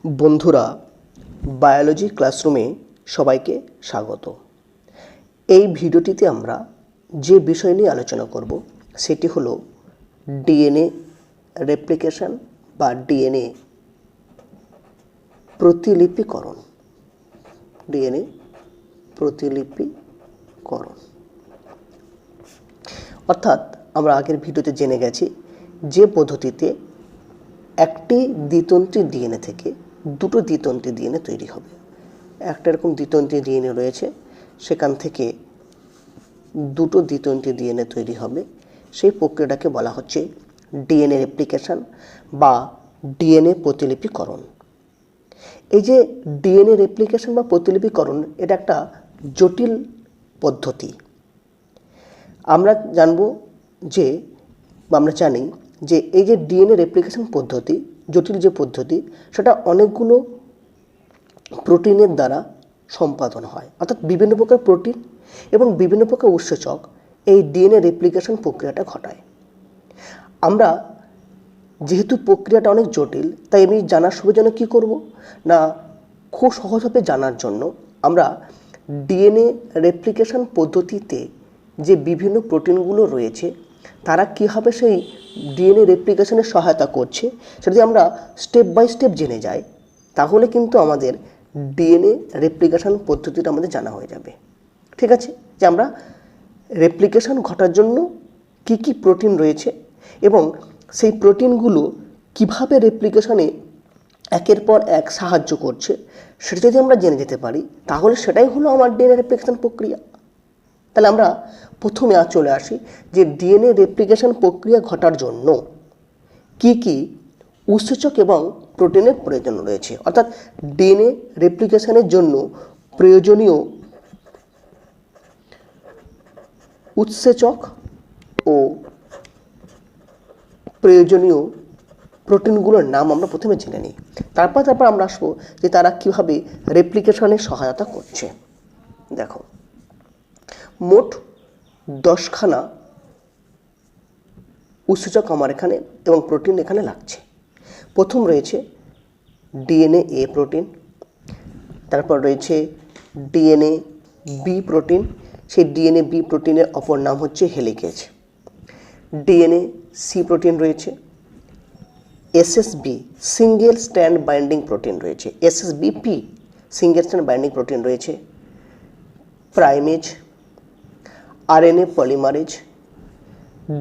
বন্ধুরা, বায়োলজি ক্লাসরুমে সবাইকে স্বাগত। এই ভিডিওটিতে আমরা যে বিষয় নিয়ে আলোচনা করব সেটি হলো ডিএনএ রেপ্লিকেশন বা ডিএনএ প্রতিলিপিকরণ। ডিএনএ প্রতিলিপিকরণ অর্থাৎ আমরা আগের ভিডিওতে জেনে গেছি যে পদ্ধতিতে একটি দ্বিতন্ত্রী ডিএনএ থেকে দুটো দ্বিতন্ত্রী ডিএনএ তৈরি হবে। একটা এরকম দ্বিতন্ত্রী ডিএনএ রয়েছে, সেখান থেকে দুটো দ্বিতন্ত্রী ডিএনএ তৈরি হবে। সেই প্রক্রিয়াটাকে বলা হচ্ছে ডিএনএ রেপ্লিকেশন বা ডিএনএ প্রতিলিপিকরণ। এই যে ডিএনএ রেপ্লিকেশন বা প্রতিলিপিকরণ, এটা একটা জটিল পদ্ধতি। আমরা জানব যে আমরা জানি যে এই যে ডিএনএ রেপ্লিকেশন পদ্ধতি, জটিল যে পদ্ধতি, সেটা অনেকগুলো প্রোটিনের দ্বারা সম্পাদন হয়। অর্থাৎ বিভিন্ন প্রকার প্রোটিন এবং বিভিন্ন প্রকার উৎসেচক এই ডিএনএ রেপ্লিকেশন প্রক্রিয়াটা ঘটায়। আমরা যেহেতু প্রক্রিয়াটা অনেক জটিল, তাই আমি জানার সুবিধার জন্য কী করব না, খুব সহজভাবে জানার জন্য আমরা ডিএনএ রেপ্লিকেশন পদ্ধতিতে যে বিভিন্ন প্রোটিনগুলো রয়েছে তারা কীভাবে সেই ডিএনএ রেপ্লিকেশনে সহায়তা করছে সেটা যদি আমরা স্টেপ বাই স্টেপ জেনে যাই, তাহলে কিন্তু আমাদের ডিএনএ রেপ্লিকেশন পদ্ধতিটা আমাদের জানা হয়ে যাবে। ঠিক আছে, যে আমরা রেপ্লিকেশন ঘটার জন্য কি কি প্রোটিন রয়েছে এবং সেই প্রোটিনগুলো কিভাবে রেপ্লিকেশনে একের পর এক সাহায্য করছে, সেটা যদি আমরা জেনে যেতে পারি তাহলে সেটাই হলো আমার ডিএনএ রেপ্লিকেশন প্রক্রিয়া। তাহলে আমরা প্রথমে চলে আসি যে ডিএনএ রেপ্লিকেশন প্রক্রিয়া ঘটার জন্য কি কি উৎসেচক এবং প্রোটিনের প্রয়োজন রয়েছে। অর্থাৎ ডিএনএ রেপ্লিকেশনের জন্য প্রয়োজনীয় উৎসেচক ও প্রয়োজনীয় প্রোটিনগুলোর নাম আমরা প্রথমে জেনে নিই। তারপর আমরা আসবো যে তারা কীভাবে রেপ্লিকেশনে সহায়তা করছে। দেখো, মোট 10খানা উৎসেচক আমার এখানে এবং প্রোটিন এখানে লাগছে। প্রথম রয়েছে ডিএনএ এ প্রোটিন, তারপর রয়েছে ডিএনএ বি প্রোটিন। সেই ডিএনএ বি প্রোটিনের অপর নাম হচ্ছে হেলিকেজ। ডিএনএ সি প্রোটিন রয়েছে, SSB single strand binding protein রয়েছে, এসএসবিপি সিঙ্গেল স্ট্র্যান্ড বাইন্ডিং প্রোটিন রয়েছে, primase, RNA polymerase,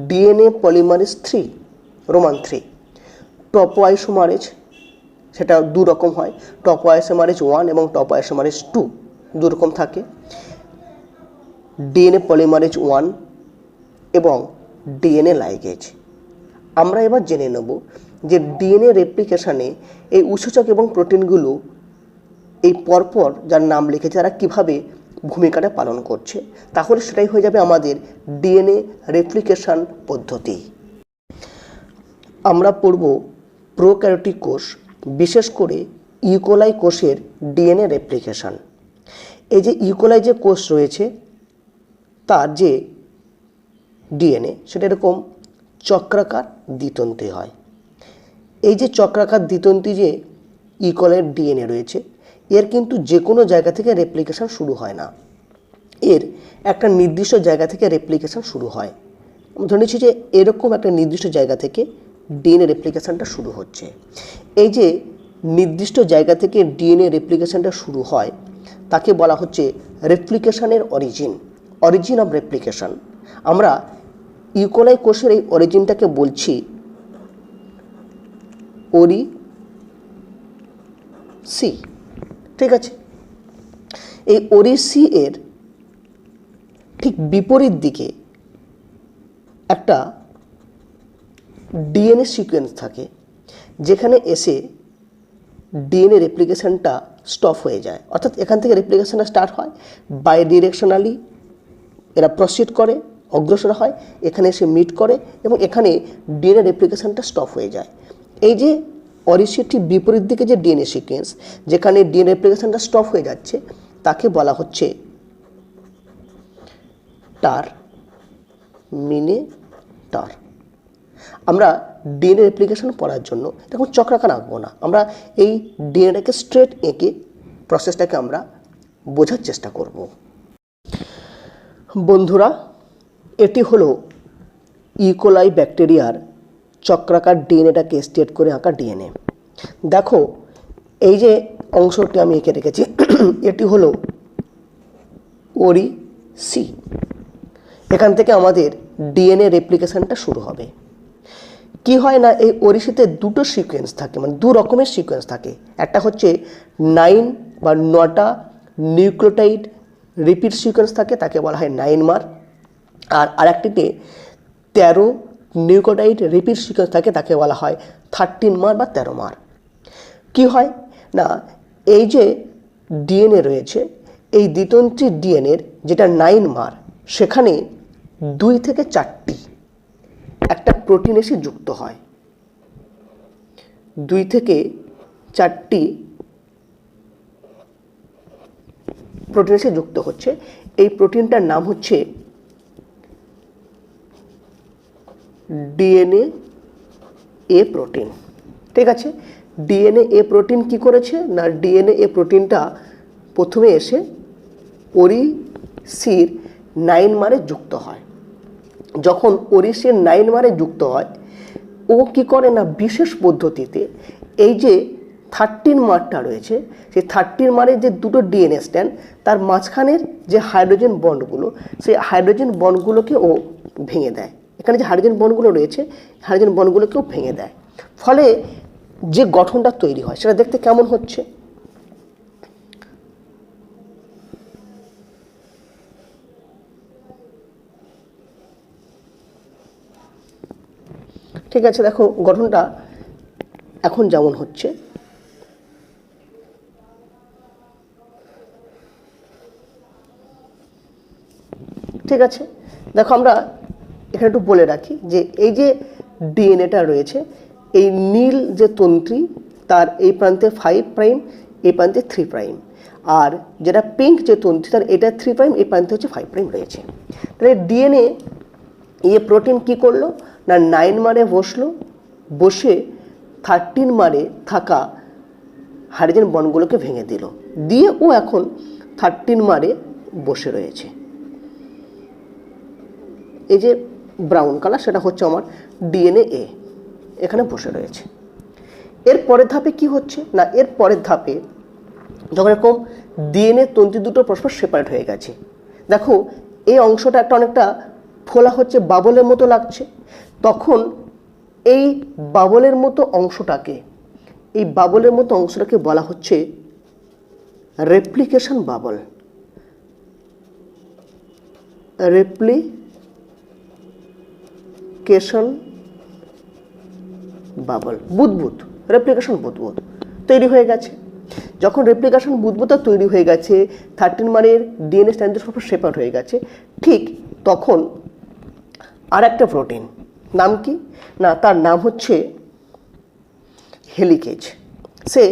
DNA polymerase 3 Roman 3, টপোআইসোমারেজ, সেটা দু রকম হয়, টপোআইসোমারেজ 1 এবং টপোআইসোমারেজ 2 দু রকম থাকে, ডিএনএ পলিমারেজ 1 এবং ডিএনএ লাইগেজ। আমরা এবার জেনে নেব যে ডিএনএ রেপ্লিকেশনে এই উৎসেচক এবং প্রোটিনগুলো এই পরপর যার নাম লিখেছে তারা কীভাবে ভূমিকাটা পালন করছে, তাহলে সেটাই হয়ে যাবে আমাদের ডিএনএ রেপ্লিকেশন পদ্ধতি। আমরা পড়ব প্রোক্যারিওটিক কোষ, বিশেষ করে ইকোলাই কোষের ডিএনএ রেপ্লিকেশন। এই যে ইকোলাই যে কোষ রয়েছে তার যে ডিএনএ সেটা এরকম চক্রাকার দ্বিতন্ত্রী হয়। এই যে চক্রাকার দ্বিতন্ত্রী যে ইকোলাইয়ের ডিএনএ রয়েছে, এর কিন্তু যে কোনো জায়গা থেকে রেপ্লিকেশন শুরু হয় না, এর একটা নির্দিষ্ট জায়গা থেকে রেপ্লিকেশন শুরু হয়। ধরে নিচ্ছি যে এরকম একটা নির্দিষ্ট জায়গা থেকে ডিএনএ রেপ্লিকেশনটা শুরু হচ্ছে। এই যে নির্দিষ্ট জায়গা থেকে ডিএনএ রেপ্লিকেশনটা শুরু হয় তাকে বলা হচ্ছে রেপ্লিকেশনের অরিজিন, অরিজিন অফ রেপ্লিকেশন। আমরা ইকোলাই কোষের এই অরিজিনটাকে বলছি ওরি-সি। ঠিক আছে, এই ওরি-সি এর ঠিক বিপরীত দিকে একটা ডিএনএ সিকোয়েন্স থাকে, যেখানে এসে ডিএনএ রেপ্লিকেশনটা স্টপ হয়ে যায়। অর্থাৎ এখান থেকে রেপ্লিকেশনটা স্টার্ট হয়, বাই ডিরেকশনালি এরা প্রসিড করে, অগ্রসর হয়, এখানে এসে মিট করে এবং এখানে ডিএনএ রেপ্লিকেশনটা স্টপ হয়ে যায়। এই যে ওরি-সি ঠিক বিপরীত দিকে যে ডিএনএ সিকোয়েন্স, যেখানে ডিএনএ রেপ্লিকেশনটা স্টপ হয়ে যাচ্ছে, তাকে বলা হচ্ছে টারমিনেটর। আমরা ডিএনএ রেপ্লিকেশন পড়ার জন্য এখন চক্রাকার আঁকবো না, আমরা এই ডিএনএটাকে স্ট্রেট এঁকে প্রসেসটাকে আমরা বোঝার চেষ্টা করব। বন্ধুরা, এটি হলো ইকোলাই ব্যাকটেরিয়ার চক্রাকার ডিএনএটাকে স্ট্রেট করে আঁকা ডিএনএ। দেখো এই যে অংশটি আমি এঁকে রেখেছি এটি হলো ওরি সি। এখান থেকে আমাদের ডিএনএ রেপ্লিকেশনটা শুরু হবে। কি হয় না, এই ওরিসিতে দুটো সিকোয়েন্স থাকে, মানে দু রকমের সিকোয়েন্স থাকে। একটা হচ্ছে 9 বা 9টা নিউক্লিওটাইড রিপিট সিকোয়েন্স থাকে, তাকে বলা হয় 9 মার। আর আরেকটিতে 13 নিউক্লিওটাইড রিপিট সিকোয়েন্স থাকে, তাকে বলা হয় 13 মার বা 13 মার। কি হয় না, এই যে ডিএনএ রয়েছে, এই দ্বিতন্ত্রী ডিএনএর যেটা 9 মার, সেখানে 2 থেকে 4টি একটা প্রোটিন এসে যুক্ত হয়। 2 থেকে 4টি প্রোটিন এসে যুক্ত হচ্ছে। এই প্রোটিনটার নাম হচ্ছে ডিএনএ এ প্রোটিন। ঠিক আছে, ডিএনএ এ প্রোটিন কি করেছে না, ডিএনএ এ প্রোটিনটা প্রথমে এসে ওরিসির 9 মারে যুক্ত হয়। যখন ওরিসির 9 মারে যুক্ত হয়, ও কি করে না, বিশেষ পদ্ধতিতে এই যে 13 মারটা রয়েছে, সেই 13 মারের যে দুটো ডিএনএ স্ট্র্যান্ড, তার মাঝখানের যে হাইড্রোজেন বন্ডগুলো, সেই হাইড্রোজেন বন্ডগুলোকে ও ভেঙে দেয়। এখানে যে হাইড্রোজেন বন্ডগুলো রয়েছে, হাইড্রোজেন বন্ডগুলোকেও ভেঙে দেয়। ফলে যে গঠনটা তৈরি হয় সেটা দেখতে কেমন হচ্ছে। ঠিক আছে, দেখো গঠনটা এখন যেমন হচ্ছে। ঠিক আছে, দেখো আমরা এখানে একটু বলে রাখি যে এই যে ডিএনএটা রয়েছে, এই নীল যে তন্ত্রী, তার এই প্রান্তে 5 প্রাইম, এই প্রান্তে 3 প্রাইম। আর যেটা পিঙ্ক যে তন্ত্রী, তার এটা 3 প্রাইম, এই প্রান্তে হচ্ছে 5 প্রাইম রয়েছে। তাহলে ডিএনএ এই প্রোটিন কি করলো না, 9 মারে বসলো, বসে 13 মারে থাকা হাইড্রোজেন বন্ডগুলোকে ভেঙে দিল, দিয়ে ও এখন 13 মারে বসে রয়েছে। এই যে ব্রাউন কালার, সেটা হচ্ছে আমার ডিএনএ এ, এখানে বসে রয়েছে। এর পরের ধাপে কি হচ্ছে না, এর পরের ধাপে যখন এরকম ডিএনএ তন্তু দুটো পরস্পর সেপারেট হয়ে গেছে, দেখো এই অংশটা একটা অনেকটা ফোলা হচ্ছে, বাবলের মতো লাগছে। তখন এই বাবলের মতো অংশটাকে বলা হচ্ছে রেপ্লিকেশন বাবল। রেপ্লিকেশন বাবল, বুদবুদ, রেপ্লিকেশন বুদবুদ তৈরি হয়ে গেছে। যখন রেপ্লিকেশন বুদবুদটা তৈরি হয়ে গেছে, 13 মারের ডিএনএ স্ট্র্যান্ডের সব সেপারেট হয়ে গেছে, ঠিক তখন আর একটা প্রোটিন, নাম কি না, তার নাম হচ্ছে হেলিকেজ। সে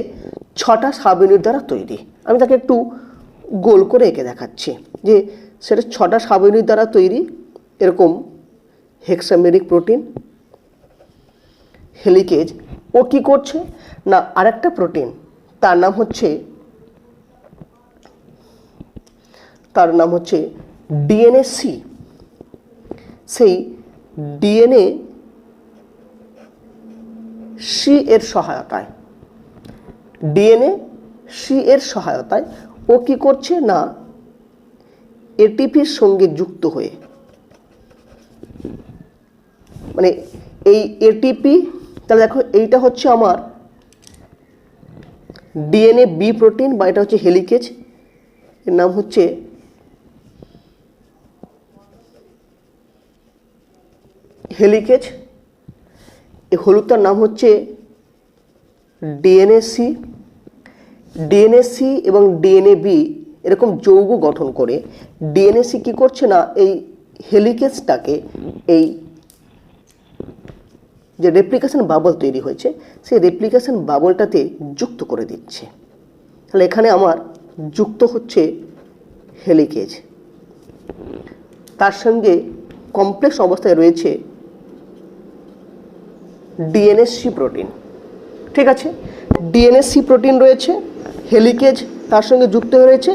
6টা সাব ইউনিট দ্বারা তৈরি। আমি তাকে একটু গোল করে এঁকে দেখাচ্ছি যে সেটা 6টা সাব ইউনিট দ্বারা তৈরি। এরকম হেক্সামেরিক প্রোটিন হেলিকেজ। ও কি করছে না, আরেকটা প্রোটিন, তার নাম হচ্ছে ডিএনএ সি। সেই ডিএনএ সি এর সহায়তায় ও কি করছে না, এটিপির সঙ্গে যুক্ত হয়ে, মানে এই এটিপি, তাহলে দেখো এইটা হচ্ছে আমার ডিএনএ বি প্রোটিন, বা এটা হচ্ছে হেলিকেজ, এর নাম হচ্ছে হেলিকেজ। এই হলুদটার নাম হচ্ছে ডিএনএ সি। ডিএনএ সি এবং ডিএনএ বি এরকম যৌগ গঠন করে ডিএনএ সি কী করছে না, এই হেলিকেজটাকে, এই যে রেপ্লিকেশন বাবল তৈরি হয়েছে, সেই রেপ্লিকেশন বাবলটাতে যুক্ত করে দিচ্ছে। তাহলে এখানে আমার যুক্ত হচ্ছে হেলিকেজ, তার সঙ্গে কমপ্লেক্স অবস্থায় রয়েছে ডিএনএ সি প্রোটিন। ঠিক আছে, ডিএনএ সি প্রোটিন রয়েছে, হেলিকেজ তার সঙ্গে যুক্ত হয়ে রয়েছে,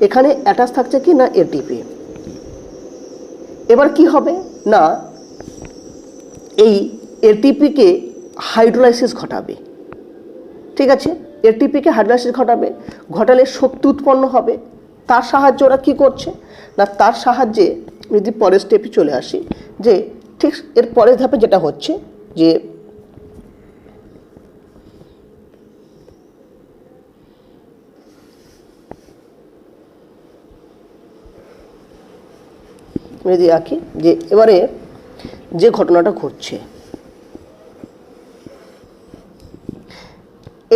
এখানে অ্যাটাচ থাকছে কি না এটিপি। এবার কি হবে না এই এটিপিকে হাইড্রোলাইসিস ঘটাবে। ঠিক আছে, এটিপিকে হাইড্রোলাইসিস ঘটালে শক্তি উৎপন্ন হবে। তার সাহায্যে ওরা কী করছে না, তার সাহায্যে যদি পরের স্টেপে চলে আসি, যে ঠিক এর পরের ধাপে যেটা হচ্ছে যে যদি আঁকি, যে এবারে যে ঘটনাটা ঘটছে,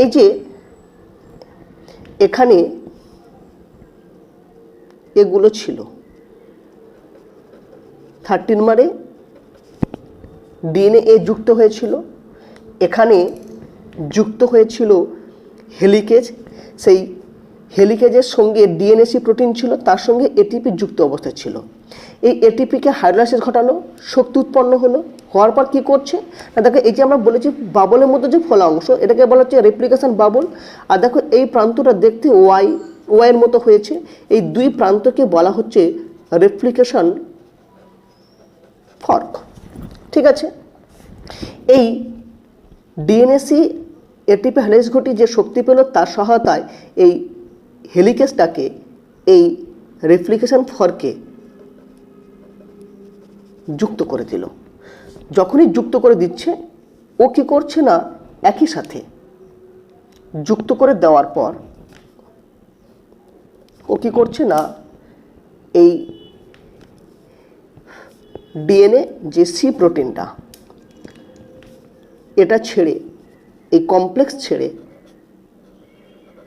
এই যে এখানে এগুলো ছিল 13 মারে ডিএনএ এ যুক্ত হয়েছিল, এখানে যুক্ত হয়েছিল হেলিকেজ, সেই হেলিকেজের সঙ্গে ডিএনএ সি প্রোটিন ছিল, তার সঙ্গে এটিপি যুক্ত অবস্থায় ছিল। এই এটিপিকে হাইড্রোলাইসিস ঘটালো, শক্তি উৎপন্ন হলো, হওয়ার পর কী করছে না দেখো, এই যে আমরা বলেছি বাবলের মধ্যে যে ফোলা অংশ, এটাকে বলা হচ্ছে রেপ্লিকেশন বাবল। আর দেখো এই প্রান্তটা দেখতে ওয়াইয়ের মতো হয়েছে, এই দুই প্রান্তকে বলা হচ্ছে রেপ্লিকেশন ফর্ক। ঠিক আছে, এই ডিএনএসি এটিপি হাইড্রোলাইসিস ঘটিয়ে যে শক্তি পেল, তার সহায়তায় এই হেলিকেজটাকে এই রেপ্লিকেশন ফর্কে যুক্ত করে দিল। যখনই যুক্ত করে দিচ্ছে, ও কি করছে না একই সাথে যুক্ত করে দেওয়ার পর ও কি করছে না এই ডিএনএ যে সি প্রোটিনটা, এটা ছেড়ে, এই কমপ্লেক্স ছেড়ে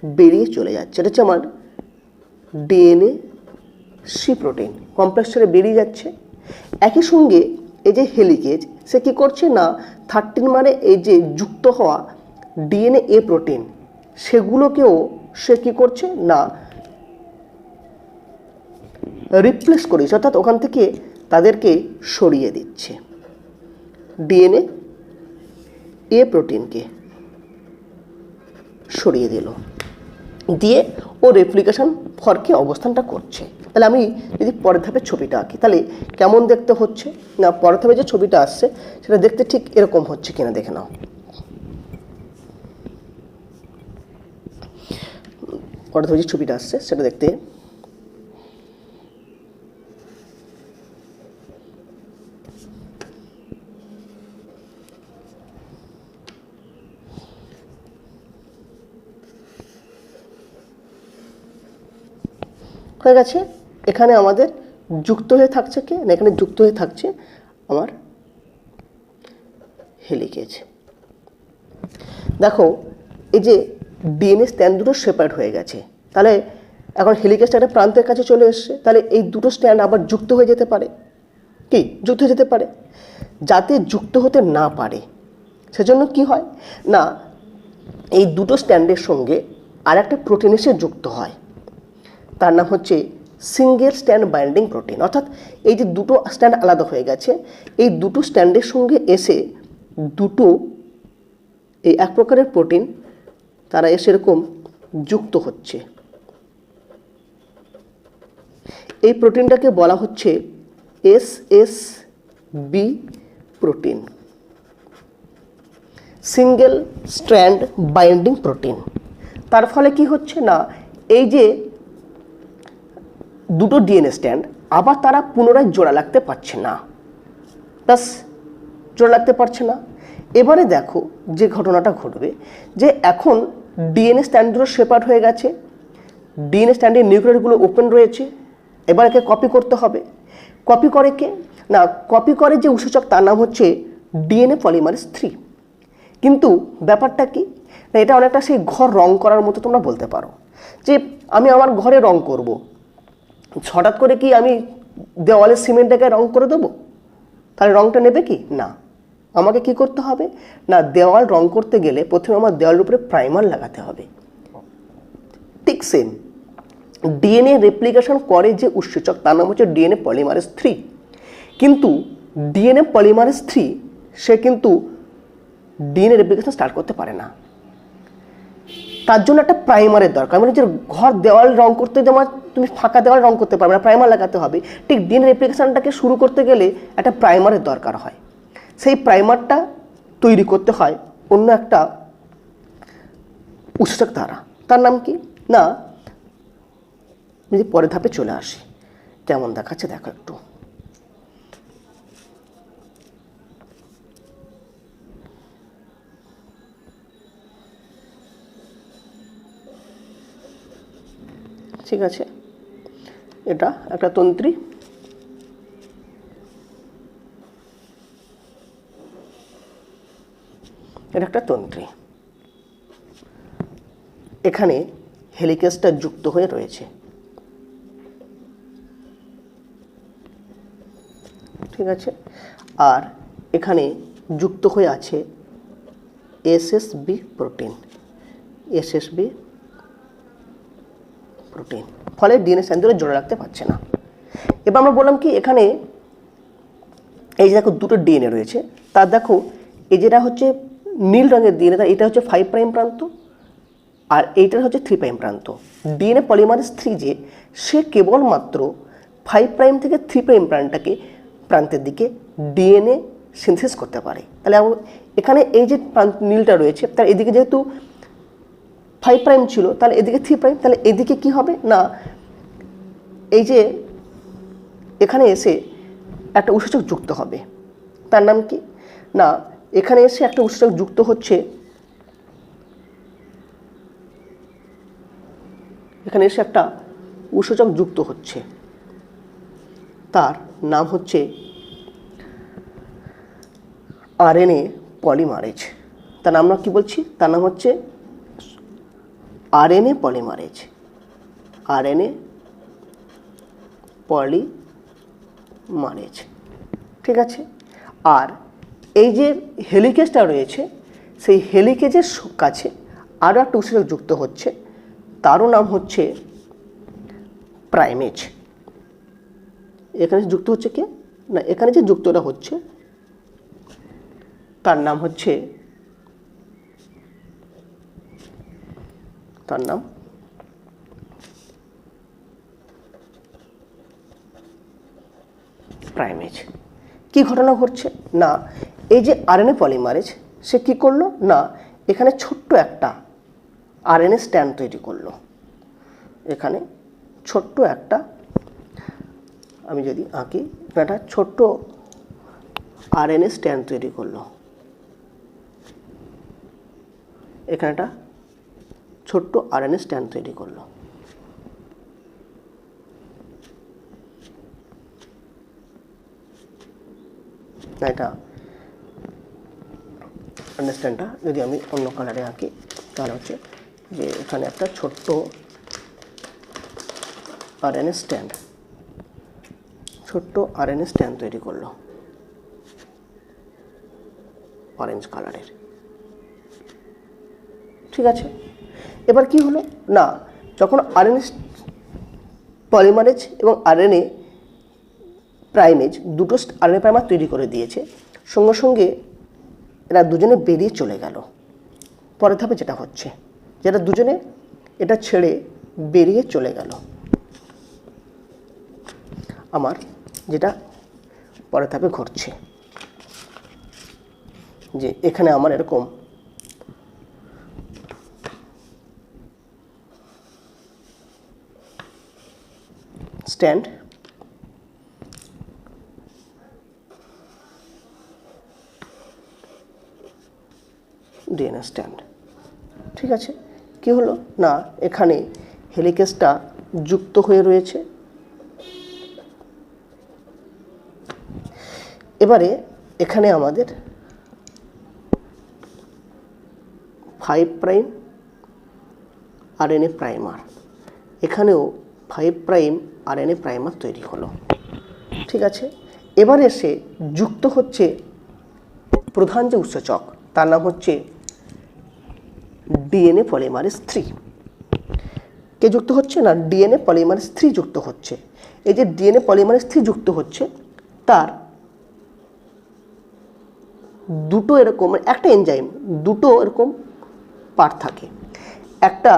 বেরিয়ে চলে যাচ্ছে। এটা হচ্ছে আমার ডিএনএ সি প্রোটিন, কমপ্লেক্স ছেড়ে বেরিয়ে যাচ্ছে। একই সঙ্গে এই যে হেলিকেজ, সে কি করছে না 13 মানে এই যে যুক্ত হওয়া ডিএনএ এ প্রোটিন, সেগুলোকেও সে কি করছে না রিপ্লেস করেছে, অর্থাৎ ওখান থেকে তাদেরকে সরিয়ে দিচ্ছে। ডিএনএ এ প্রোটিনকে সরিয়ে দিল, দিয়ে ও রেপ্লিকেশন ফর্কে অবস্থানটা করছে। তাহলে আমি যদি পরের ধাপে ছবিটা আঁকি, তাহলে কেমন দেখতে হচ্ছে না, পরের ধাপে যে ছবিটা আসছে সেটা দেখতে ঠিক এরকম হচ্ছে কিনা দেখে নাও। পরের ধাপে যে ছবিটা আসছে সেটা দেখতে হয়ে গেছে। এখানে আমাদের যুক্ত হয়ে থাকছে কি না, এখানে যুক্ত হয়ে থাকছে আমার হেলিকেজ। দেখো এই যে ডিএনএ স্ট্র্যান্ড দুটো সেপারেট হয়ে গেছে, তাহলে এখন হেলিকেজটা একটা প্রান্তের কাছে চলে এসছে, তাহলে এই দুটো স্ট্র্যান্ড আবার যুক্ত হয়ে যেতে পারে, কি যুক্ত হয়ে যেতে পারে। যাতে যুক্ত হতে না পারে সেজন্য কি হয় না, এই দুটো স্ট্র্যান্ডের সঙ্গে আর একটা প্রোটিন এসে যুক্ত হয়, তার নাম হচ্ছে সিঙ্গেল স্ট্যান্ড বাইন্ডিং প্রোটিন। অর্থাৎ এই যে দুটো স্ট্যান্ড আলাদা হয়ে গেছে, এই দুটো স্ট্যান্ডের সঙ্গে এসে দুটো এই এক প্রকারের প্রোটিন তারা এসে এরকম যুক্ত হচ্ছে। এই প্রোটিনটাকে বলা হচ্ছে SSB protein, single strand binding protein. তার ফলে কি হচ্ছে না, এই যে দুটো ডিএনএ স্ট্র্যান্ড আবার তারা পুনরায় জোড়া লাগতে পারছে না, ব্যাস জোড়া লাগতে পারছে না। এবারে দেখো যে ঘটনাটা ঘটবে, যে এখন ডিএনএ স্ট্র্যান্ডগুলো সেপারেট হয়ে গেছে, ডিএনএ স্ট্র্যান্ডের নিউক্লিয়ারগুলো ওপেন রয়েছে, এবার একে কপি করতে হবে। কপি করে কে না, কপি করে যে উৎসেচক, তার নাম হচ্ছে ডিএনএ পলিমারেজ 3। কিন্তু ব্যাপারটা কি না, এটা অনেকটা সেই ঘর রং করার মতো তোমরা বলতে পারো, যে আমি আমার ঘরে রং করব, হঠাৎ করে কি আমি দেওয়ালে সিমেন্টটাকে রং করে দেবো, তাহলে রংটা নেবে কি না, আমাকে কি করতে হবে না, দেওয়াল রং করতে গেলে প্রথমে আমার দেওয়ালের উপরে প্রাইমার লাগাতে হবে। ঠিক সেম ডিএনএ রেপ্লিকেশন করে যে উৎসেচক, তার নাম হচ্ছে ডিএনএ পলিমারেজ 3। কিন্তু ডিএনএ পলিমারেজ 3 সে কিন্তু ডিএনএ রেপ্লিকেশন স্টার্ট করতে পারে না। তার জন্য একটা প্রাইমারের দরকার। মানে যে ঘর দেওয়াল রং করতে যেমন তুমি ফাঁকা দেওয়াল রং করতে পারবে না, প্রাইমার লাগাতে হবে, ঠিক ডিএনএ রেপ্লিকেশনটাকে শুরু করতে গেলে একটা প্রাইমারের দরকার হয়। সেই প্রাইমারটা তৈরি করতে হয় অন্য একটা উৎসেচক দ্বারা। তার নাম কি না, যদি পরের ধাপে চলে আসি, কেমন দেখাচ্ছে দেখো একটু। ঠিক আছে, এটা একটা তন্ত্রী, এটা একটা তন্ত্রী। এখানে হেলিকেজটা যুক্ত হয়ে রয়েছে। ঠিক আছে, আর এখানে যুক্ত হয়ে আছে এসএসবি প্রোটিন, এসএসবি প্রোটিন, ফলে ডিএনএ স্ট্র্যান্ড জোড়া রাখতে পারছে না। এবার আমরা বললাম কি এখানে এই যে দেখো দুটো ডিএনএ রয়েছে, তার দেখো এই যেটা হচ্ছে নীল রঙের ডিএনএ, এটা হচ্ছে 5 প্রাইম প্রান্ত আর এইটার হচ্ছে 3 প্রাইম প্রান্ত। ডিএনএ পলিমারেজ 3 যে সে কেবলমাত্র 5 প্রাইম থেকে 3 প্রাইম প্রান্তের দিকে ডিএনএ সিনথেসিস করতে পারে। তাহলে এখানে এই যে নীলটা রয়েছে তার এদিকে যেহেতু 5 প্রাইম ছিল, তাহলে এদিকে 3 প্রাইম, তাহলে এদিকে কি হবে না, এই যে এখানে এসে একটা উৎসেচক যুক্ত হবে। তার নাম কি না, এখানে এসে একটা উৎসেচক যুক্ত হচ্ছে, এখানে এসে একটা উৎসেচক যুক্ত হচ্ছে, তার নাম হচ্ছে আরএনএ পলিমারেজ। তার নাম আমরা কি বলছি, তার নাম হচ্ছে আরএনএ পলিমারেজ, আরএনএ পলিমারেজ। ঠিক আছে, আর এই যে হেলিকেজটা রয়েছে সেই হেলিকেজের কাছে আরও একটা উৎসেচক যুক্ত হচ্ছে, তারও নাম হচ্ছে প্রাইমেজ। এখানে যুক্ত হচ্ছে কে না, এখানে যে যুক্তটা হচ্ছে তার নাম হচ্ছে, তার নাম প্রাইমেজ। কি ঘটনা ঘটছে না, এই যে আরএনএ পলিমারেজ সে কি করলো না, এখানে ছোট্ট একটা আরএনএ স্ট্যান্ড তৈরি করলো। এখানে ছোট্ট একটা, আমি যদি আঁকি, একটা ছোট্ট আরএনএ স্ট্যান্ড তৈরি করলো। এখানে একটা ছোট্ট আরএনএ স্ট্যান্ড তৈরি করলো। এটা আন্ডারস্ট্যান্ডটা যদি আমি অন্য কালারে আঁকি তাহলে হচ্ছে যে এখানে একটা ছোট্ট আরএনএ স্ট্যান্ড, ছোট্ট আরএনএ স্ট্যান্ড তৈরি করলো অরেঞ্জ কালারের। ঠিক আছে, এবার কি হলো না, যখন আরএনএ পলিমারেজ এবং আরএনএ প্রাইমেজ দুটো আরএনএ প্রাইমার তৈরি করে দিয়েছে, সঙ্গে সঙ্গে এরা দুজনে বেরিয়ে চলে গেল। পরের ধাপে যেটা হচ্ছে, যেটা দুজনে এটা ছেড়ে বেরিয়ে চলে গেল, আমার যেটা পরের ধাপে ঘটছে যে এখানে আমার এরকম স্ট্যান্ড, ডিএনএ স্ট্যান্ড। ঠিক আছে, কি হলো না, এখানে হেলিকেজটা যুক্ত হয়ে রয়েছে। এবারে এখানে আমাদের 5 প্রাইম আরএনএ প্রাইমার, এখানেও 5 প্রাইম আরএনএ প্রাইমার তৈরি হলো। ঠিক আছে, এবার এসে যুক্ত হচ্ছে প্রধান যে উৎসেচক, তার নাম হচ্ছে ডিএনএ পলিমারেজ 3। কে যুক্ত হচ্ছে না, ডিএনএ পলিমারেজ 3 যুক্ত হচ্ছে। এই যে ডিএনএ পলিমারেজ 3 যুক্ত হচ্ছে, তার দুটো এরকম, একটা এনজাইম দুটো এরকম পার্ট থাকে। একটা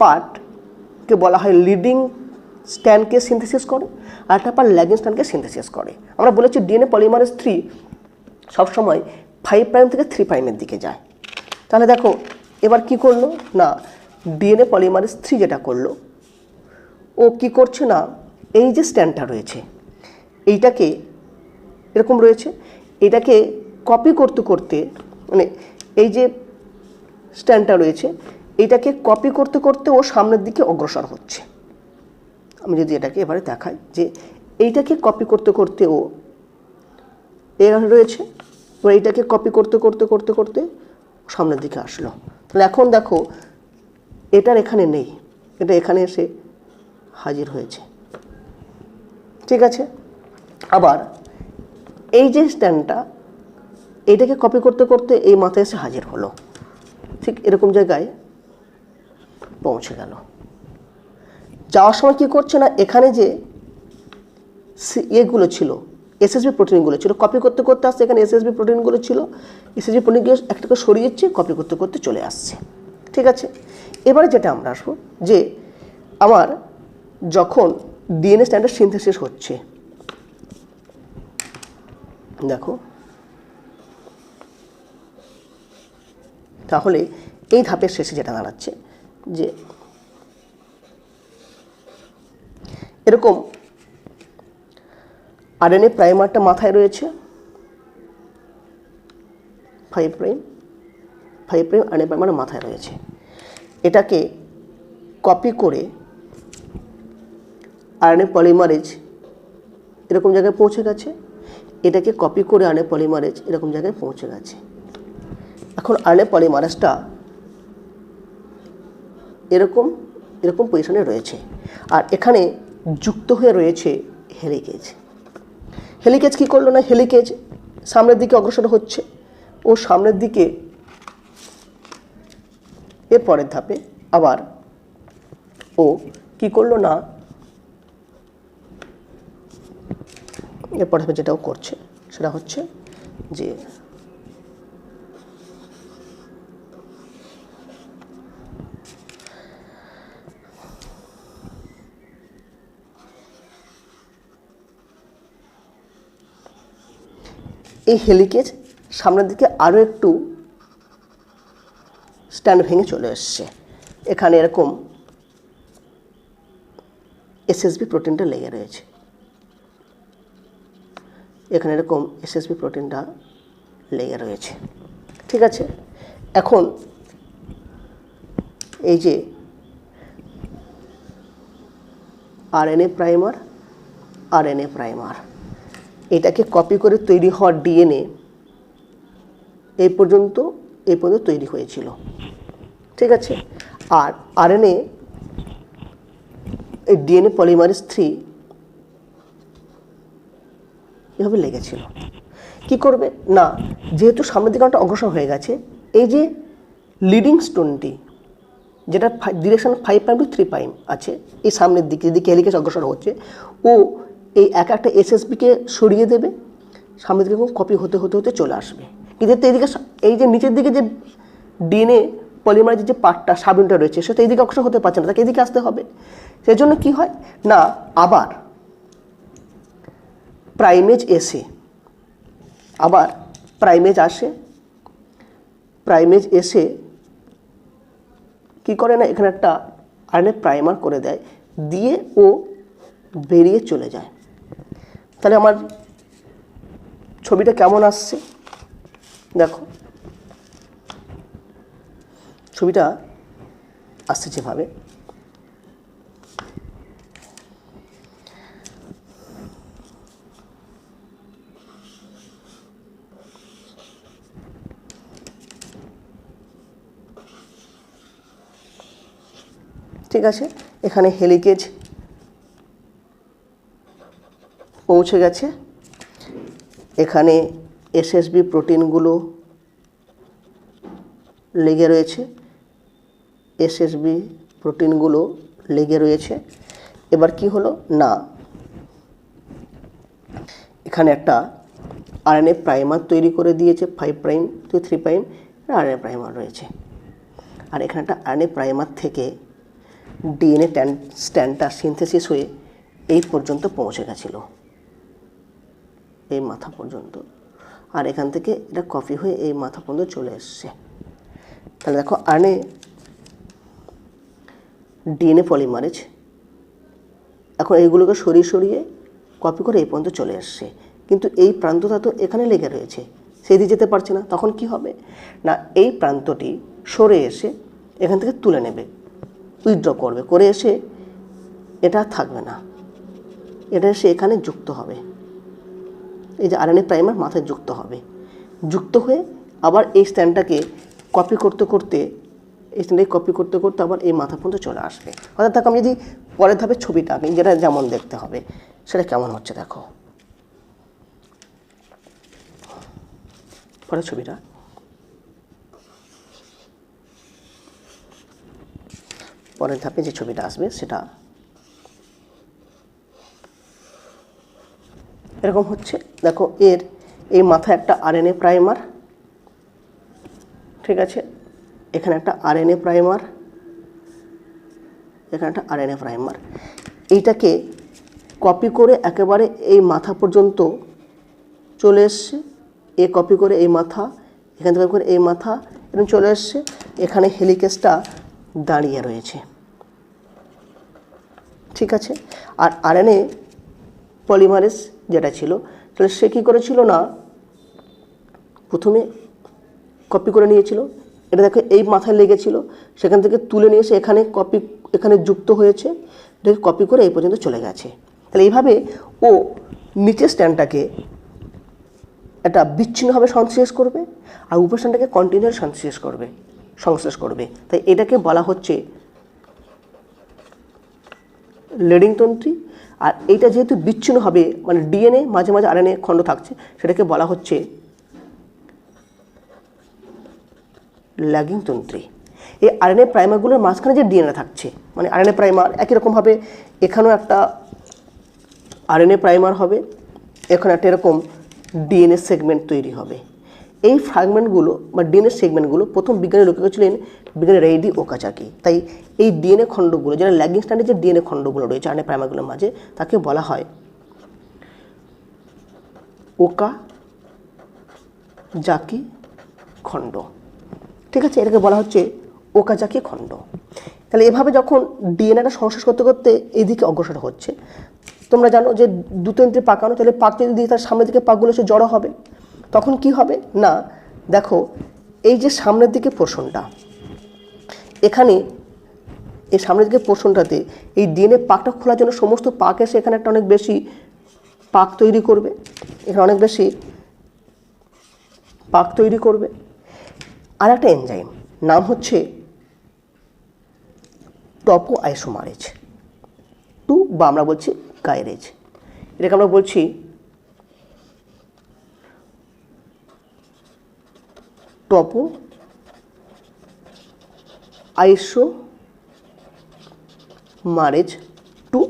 পার্টকে বলা হয় লিডিং স্ট্র্যান্ডকে সিনথেসিস করে, আর একটা পার্ট ল্যাগিং স্ট্র্যান্ডকে সিনথেসিস করে। আমরা বলেছি ডিএনএ পলিমারেজ 3 সবসময় 5 প্রাইম থেকে 3 প্রাইমের দিকে যায়। তাহলে দেখো এবার কি করলো না, ডিএনএ পলিমারেজ 3 যেটা করলো, ও কি করছে না, এই যে স্ট্র্যান্ডটা রয়েছে এইটাকে এরকম রয়েছে, এটাকে কপি করতে করতে, মানে এই যে স্ট্যান্ডটা রয়েছে এইটাকে কপি করতে করতে ও সামনের দিকে অগ্রসর হচ্ছে। আমি যদি এটাকে এবারে দেখাই যে এইটাকে কপি করতে করতে ও এর রয়েছে, ও এইটাকে কপি করতে করতে করতে করতে সামনের দিকে আসলো। তাহলে এখন দেখো এটার এখানে নেই, এটা এখানে এসে হাজির হয়েছে। ঠিক আছে, আবার এই যে স্ট্যান্ডটা এইটাকে কপি করতে করতে এই মাথায় এসে হাজির হলো, ঠিক এরকম জায়গায় পৌঁছে গেল। যাওয়ার সময় কি করছে না, এখানে যে এগুলো ছিল এসএসবি প্রোটিনগুলো ছিল, কপি করতে করতে আসছে, এখানে এসএসবি প্রোটিনগুলো ছিল, এসএসবি প্রোটিনগুলো একটাকে সরিয়ে দিচ্ছে, কপি করতে করতে চলে আসছে। ঠিক আছে, এবারে যেটা আমরা আসবো যে আমার যখন ডিএনএ স্ট্যান্ডার্ড সিনথেসিস হচ্ছে, দেখো তাহলে এই ধাপের শেষে যেটা দাঁড়াচ্ছে যে এরকম আরএনএ প্রাইমারটা মাথায় রয়েছে, 5 প্রাইম আরএনএ প্রাইমার মাথায় রয়েছে। এটাকে কপি করে আরএনএ পলিমারেজ এরকম জায়গায় পৌঁছে গেছে, এটাকে কপি করে আরএনএ পলিমারেজ এরকম জায়গায় পৌঁছে গেছে। এখন আরএনএ পলিমারেজটা এরকম এরকম পজিশনে রয়েছে, আর এখানে যুক্ত হয়ে রয়েছে হেলিকেজ। হেলিকেজ কি করলো না, হেলিকেজ সামনের দিকে অগ্রসর হচ্ছে, ও সামনের দিকে এর পরের ধাপে আবার ও কি করলো না, এরপর ধাপে যেটাও করছে সেটা হচ্ছে যে এই হেলিকেজ সামনের দিকে আরও একটু স্ট্যান্ড ভেঙে চলে এসছে, এখানে এরকম এসএসবি প্রোটিনটা লেগে রয়েছে, এখানে এরকম এসএসবি প্রোটিনটা লেগে রয়েছে। ঠিক আছে, এখন এই যে আরএনএ প্রাইমার এটাকে কপি করে তৈরি হওয়া ডিএনএ এই পর্যন্ত তৈরি হয়েছিল। ঠিক আছে, আর আরএনএ এই ডিএনএ পলিমারেজ 3 এভাবে লেগেছিল। কি করবে না, যেহেতু সামনের দিকে একটা অগ্রসর হয়ে গেছে, এই যে লিডিং স্টোনটি যেটা ডিরেকশন 5 প্রাইম টু 3 প্রাইম আছে, এই সামনের দিকে যেদিকে হেলিকেজ অগ্রসর হচ্ছে, ও এই একটা এসএসবিকে সরিয়ে দেবে, সামনের দিকে কপি হতে হতে হতে চলে আসবে। কিন্তু এইদিকে এই যে নিচের দিকে যে ডিএনএ পলিমারেজের যে পার্টটা সাবইউনিটটা রয়েছে সেটা এইদিকে অগ্রসর হতে পারছে না, তাকে এদিকে আসতে হবে। সেই জন্য কী হয় না, আবার প্রাইমেজ এসে কি করে না, এখানে একটা আরএনএ প্রাইমার করে দেয়, দিয়ে ও বেরিয়ে চলে যায়। তাহলে আমার ছবিটা কেমন আসছে দেখো, ছবিটা আসছে যেভাবে, ঠিক আছে, এখানে হেলিকেজ পৌঁছে গেছে, এখানে এসএসবি প্রোটিনগুলো লেগে রয়েছে, এবার কি হলো না, এখানে একটা আরএনএ প্রাইমার তৈরি করে দিয়েছে 5 prime to 3 prime RNA primer রয়েছে। আর এখানে একটা আরএনএ প্রাইমার থেকে ডিএনএ স্ট্যান্ডটা সিনথেসিস হয়ে এই পর্যন্ত পৌঁছে গেছিল, এই মাথা পর্যন্ত। আর এখান থেকে এটা কপি হয়ে এই মাথা পর্যন্ত চলে এসছে। তাহলে দেখো আরএনএ ডিএনএ পলিমারেজ এখন এইগুলোকে সরিয়ে সরিয়ে কপি করে এই পর্যন্ত চলে এসছে, কিন্তু এই প্রান্তটা তো এখানে লেগে রয়েছে, সেদিকে যেতে পারছে না। তখন কি হবে না, এই প্রান্তটি সরে এসে এখান থেকে তুলে নেবে, উইথড্র করবে, করে এসে এটা থাকবে না, এটা এসে এখানে যুক্ত হবে। এই যে আরএনএ প্রাইমার মাথায় যুক্ত হবে, যুক্ত হয়ে আবার এই স্ট্যান্ডটাকে কপি করতে করতে এই স্ট্যান্ডটাকে কপি করতে করতে আবার এই মাথা পর্যন্ত চলে আসবে। অর্থাৎ দেখো আমি যদি পরের ধাপে ছবিটা আঁকি, যেটা যেমন দেখতে হবে সেটা কেমন হচ্ছে দেখো। পরের ছবিটা পরের ধাপে যে ছবিটা আসবে সেটা এরকম হচ্ছে। দেখো এর এই মাথায় একটা আরএনএ প্রাইমার, ঠিক আছে, এখানে একটা আরএনএ প্রাইমার, এখানে একটা আরএনএ প্রাইমার। এইটাকে কপি করে একেবারে এই মাথা পর্যন্ত চলে এসছে, এ কপি করে এই মাথা, এখান থেকে করে এই মাথা এরকম চলে এসছে, এখানে হেলিকেসটা দাঁড়িয়ে রয়েছে, ঠিক আছে। আর আরএনএ পলিমারেজ যেটা ছিল, তাহলে সে কী করেছিল না, প্রথমে কপি করে নিয়েছিল, এটা দেখো এই মাথায় লেগেছিল, সেখান থেকে তুলে নিয়ে এসে এখানে যুক্ত হয়েছে, এটাকে কপি করে এই পর্যন্ত চলে গেছে। তাহলে এইভাবে ও নিচের স্ট্যান্ডটাকে একটা বিচ্ছিন্নভাবে সংশ্লেষ করবে আর উপর স্ট্যান্ডটাকে কন্টিনিউয়াস সংশ্লেষ করবে। তাই এটাকে বলা হচ্ছে লেডিং তন্ত্রী। আর এইটা যেহেতু বিচ্ছিন্ন হবে, মানে ডিএনএ মাঝে মাঝে আরএনএ খণ্ড থাকছে, সেটাকে বলা হচ্ছে ল্যাগিং তন্ত্রী। এই আরএনএ প্রাইমারগুলোর মাঝখানে যে ডিএনএ থাকছে, মানে আরএনএ প্রাইমার একই রকমভাবে এখানেও একটা আরএনএ প্রাইমার হবে, এখানে একটা এরকম ডিএনএ সেগমেন্ট তৈরি হবে। এই ফ্র্যাগমেন্টগুলো বা ডিএনএ সেগমেন্টগুলো প্রথম বিজ্ঞানী লক্ষ্য করেছিলেন বিজ্ঞানী রেইডি ওকাজাকি। তাই এই ডিএনএ খণ্ডগুলো, যারা ল্যাগিং স্ট্যান্ডে যে ডিএনএ খণ্ডগুলো রয়েছে আরএনএ প্রাইমারগুলোর মাঝে, তাকে বলা হয় ওকাজাকি খণ্ড, ঠিক আছে। এটাকে বলা হচ্ছে ওকাজাকি খণ্ড। তাহলে এভাবে যখন ডিএনএটা সংশ্লেষ করতে করতে এইদিকে অগ্রসর হচ্ছে, তোমরা জানো যে দুতন্ত্রী পাকানো, তাহলে পাক যদি দিয়ে তার সামনের দিকে পাকগুলো এসে জড়ো হবে, তখন কি হবে না, দেখো এই যে সামনের দিকে পোর্শনটা, এখানে এই সামনের দিকে পোর্শনটাতে এই ডিএনএ পাকটা খোলার জন্য সমস্ত পাক এসে এখানে একটা অনেক বেশি পাক তৈরি করবে, এখানে অনেক বেশি পাক তৈরি করবে। আর একটা এনজাইম নাম হচ্ছে টপো আইসোমারেজ 2 বা আমরা বলছি গাইরেজ, এটাকে আমরা বলছি টপো আইসোমারেজ 2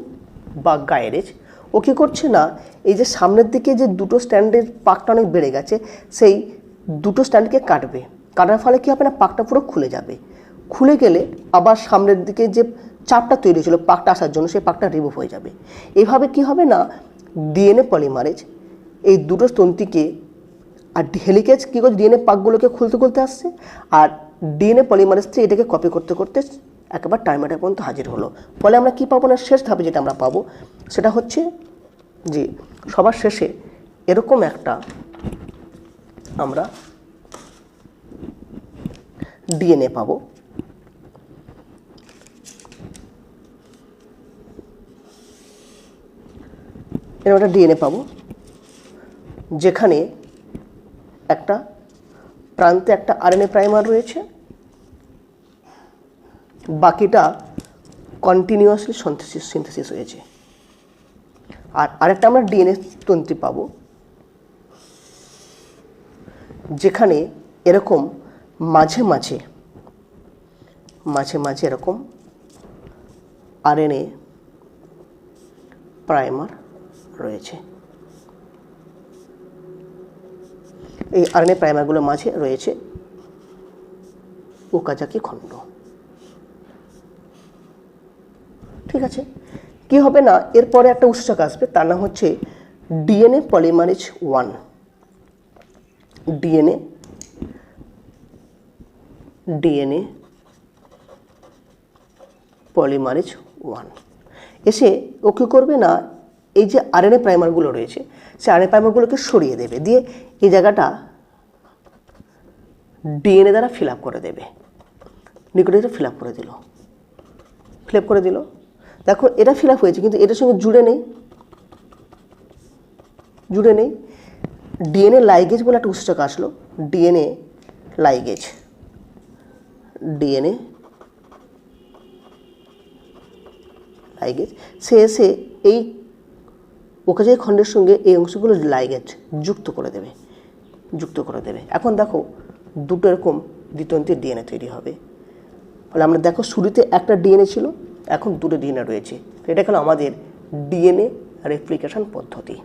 বা গাইরেজ। ও কী করছে না, এই যে সামনের দিকে যে দুটো স্ট্যান্ডের পাকটা অনেক বেড়ে গেছে, সেই দুটো স্ট্যান্ডকে কাটার ফলে কী হবে না, পাকটা পুরো খুলে যাবে। খুলে গেলে আবার সামনের দিকে যে চাপটা তৈরি হয়েছিল পাকটা আসার জন্য, সেই পাকটা রিমুভ হয়ে যাবে। এইভাবে কি হবে না, ডিএনএ পলিমারেজ এই দুটো তন্ত্রীকে, আর হেলিকেজ কী করছে, ডিএনএ পাকগুলোকে খুলতে আসছে, আর ডিএনএ পলিমারেজ এটাকে কপি করতে করতে একেবারে টার্মিনেটর পর্যন্ত হাজির হলো। ফলে আমরা কী পাবো না, শেষ ধাপে যেটা আমরা পাবো সেটা হচ্ছে যে সবার শেষে এরকম একটা আমরা ডিএনএ পাবো, এরকম একটা ডিএনএ পাবো, যেখানে একটা প্রান্তে একটা আরএনএ প্রাইমার রয়েছে, বাকিটা কন্টিনিউয়াসলি সিনথেসিস হয়েছে। আর আরেকটা আমরা ডিএনএ তন্ত্রী পাবো, যেখানে এরকম মাঝে মাঝে এরকম আরএনএ প্রাইমার রয়েছে। এই আরএনএ প্রাইমারগুলোর মাঝে রয়েছে ওকাজাকি খণ্ড। ঠিক আছে, কি হবে না এরপরে একটা উৎসেচক আসবে, তার নাম হচ্ছে ডিএনএ পলিমারেজ 1। ডিএনএ পলিমারেজ 1 এসে ও কী করবে না, এই যে আরএনএ প্রাইমারগুলো রয়েছে সেই আরএনএ প্রাইমারগুলোকে সরিয়ে দেবে, দিয়ে এই জায়গাটা ডিএনএ দ্বারা ফিল আপ করে দেবে। নিউক্লিয়াসটা ফিল আপ করে দিল। দেখো এটা ফিল আপ হয়েছে কিন্তু এটার সঙ্গে জুড়ে নেই। ডিএনএ লাইগেজ বলে একটা উৎসেচক আসলো, ডিএনএ লাইগেজ সে এসে এই ওকাজাকি খণ্ডের সঙ্গে এই অংশগুলো লাইগেজ যুক্ত করে দেবে। এখন দেখো দুটো এরকম দ্বিতন্ত্রী ডিএনএ তৈরি হবে। ফলে আমরা দেখো শুরুতে একটা ডিএনএ ছিল, এখন দুটো ডিএনএ রয়েছে। এটা হলো আমাদের ডিএনএ রেপ্লিকেশন পদ্ধতি।